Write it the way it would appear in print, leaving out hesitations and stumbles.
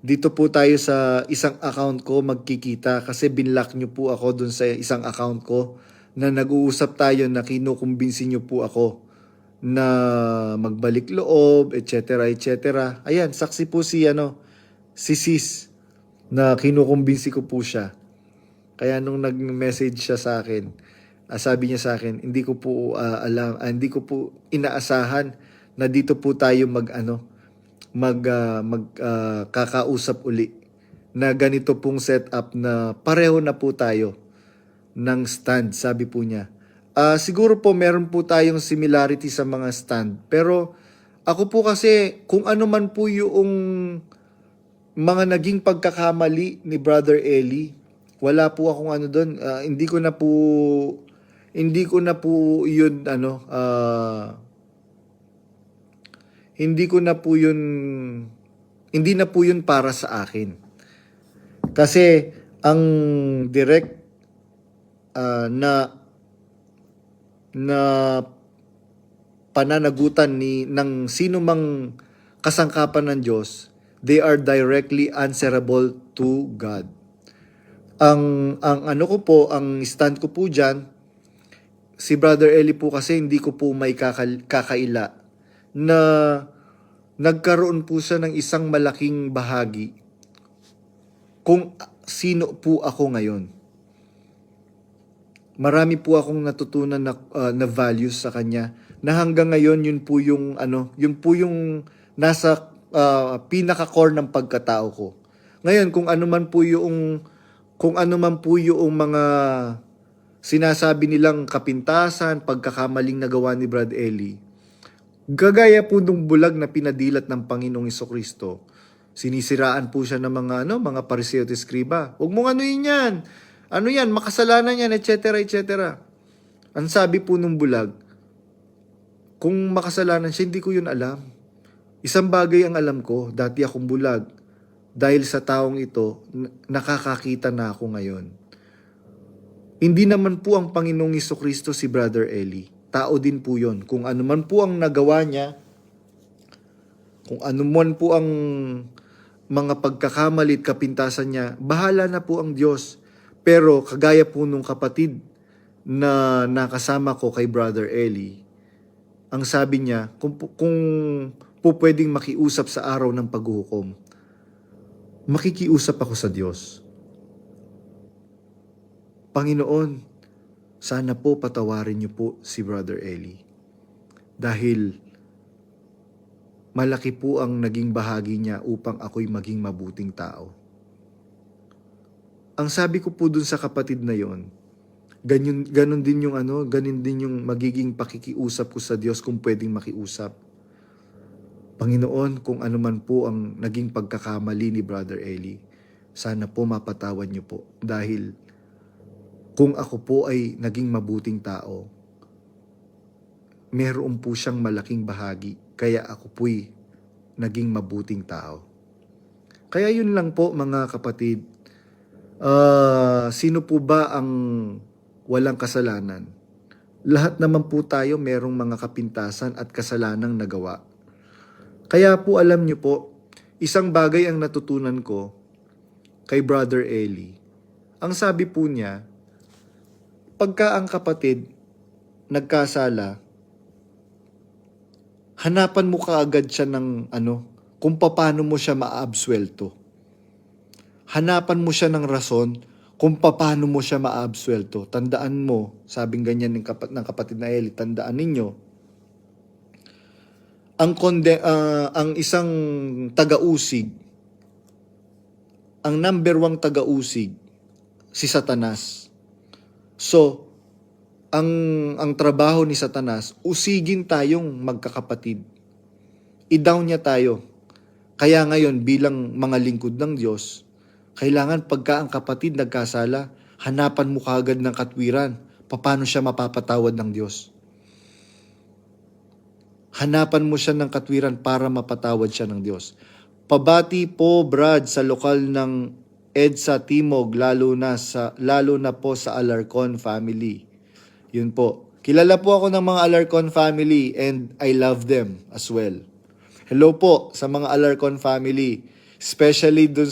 Dito po tayo sa isang account ko magkikita kasi binlock nyo po ako dun sa isang account ko na nag-uusap tayo na kinukumbinsi nyo po ako na magbalik loob, etc. etc. Ayan, saksi po si Sis na kinukumbinsi ko po siya. Kaya nung nag-message siya sa akin, sabi niya sa akin, hindi ko po hindi ko po inaasahan na dito po tayo kakausap uli na ganito pong setup na pareho na po tayo ng stand, sabi po niya. Siguro po meron po tayong similarity sa mga stand, pero ako po kasi kung ano man po yung mga naging pagkakamali ni Brother Eli, wala po akong ano doon. Hindi ko na po yun hindi ko na po yun hindi na po yun para sa akin. Kasi ang direct na pananagutan ng sino mang kasangkapan ng Diyos, they are directly answerable to God. Ang ano ko po, ang stand ko po diyan, si Brother Eli po kasi hindi ko po may kakaila na nagkaroon po siya ng isang malaking bahagi kung sino po ako ngayon. Marami po akong natutunan na values sa kanya na hanggang ngayon yun po yung nasa pinaka-core ng pagkatao ko. Ngayon kung ano man po yung mga sinasabi nilang kapintasan, pagkakamaling nagawa ni Brad Eli, gagaya po nung bulag na pinadilat ng Panginoong Jesucristo. Sinisiraan po siya ng mga pariseo at eskriba. Huwag mong anuin yan. Ano yan, makasalanan yan, etc. etc. Ang sabi po nung bulag, kung makasalanan siya, hindi ko yun alam. Isang bagay ang alam ko, dati akong bulag. Dahil sa taong ito, nakakakita na ako ngayon. Hindi naman po ang Panginoong Jesucristo si Brother Eli. Tao din po yun. Kung ano man po ang nagawa niya, kung ano man po ang mga pagkakamali at kapintasan niya, bahala na po ang Diyos. Pero kagaya po nung kapatid na nakasama ko kay Brother Eli, ang sabi niya, kung po pwedeng makiusap sa araw ng paghuhukom, makikiusap ako sa Diyos. Panginoon, sana po patawarin niyo po si Brother Eli. Dahil malaki po ang naging bahagi niya upang ako'y maging mabuting tao. Ang sabi ko po dun sa kapatid na yon, ganun din yung magiging pakikiusap ko sa Diyos kung pwedeng makiusap. Panginoon, kung ano man po ang naging pagkakamali ni Brother Eli, sana po mapatawad niyo po. Dahil kung ako po ay naging mabuting tao, meron po siyang malaking bahagi, kaya ako po'y naging mabuting tao. Kaya yun lang po mga kapatid. Sino po ba ang walang kasalanan? Lahat naman po tayo merong mga kapintasan at kasalanang nagawa. Kaya po alam niyo po, isang bagay ang natutunan ko kay Brother Eli. Ang sabi po niya, pagka ang kapatid nagkasala, hanapan mo kaagad siya ng kung paano mo siya maabsuelto. Hanapan mo siya ng rason kung paano mo siya maabsuelto. Tandaan mo, sabing ganyan ng kapatid na Eli, tandaan ninyo, ang isang taga-usig, ang number 1 taga-usig, si Satanas. So, ang trabaho ni Satanas, usigin tayong magkakapatid. I-down niya tayo. Kaya ngayon, bilang mga lingkod ng Diyos, kailangan pagka ang kapatid nagkasala, hanapan mo kaagad ng katwiran. Paano siya mapapatawad ng Diyos? Hanapan mo siya ng katwiran para mapatawad siya ng Diyos. Pabati po, Brad, sa lokal ng EDSA Timog, lalo na po sa Alarcon family. Yun po. Kilala po ako ng mga Alarcon family and I love them as well. Hello po sa mga Alarcon family. Especially dun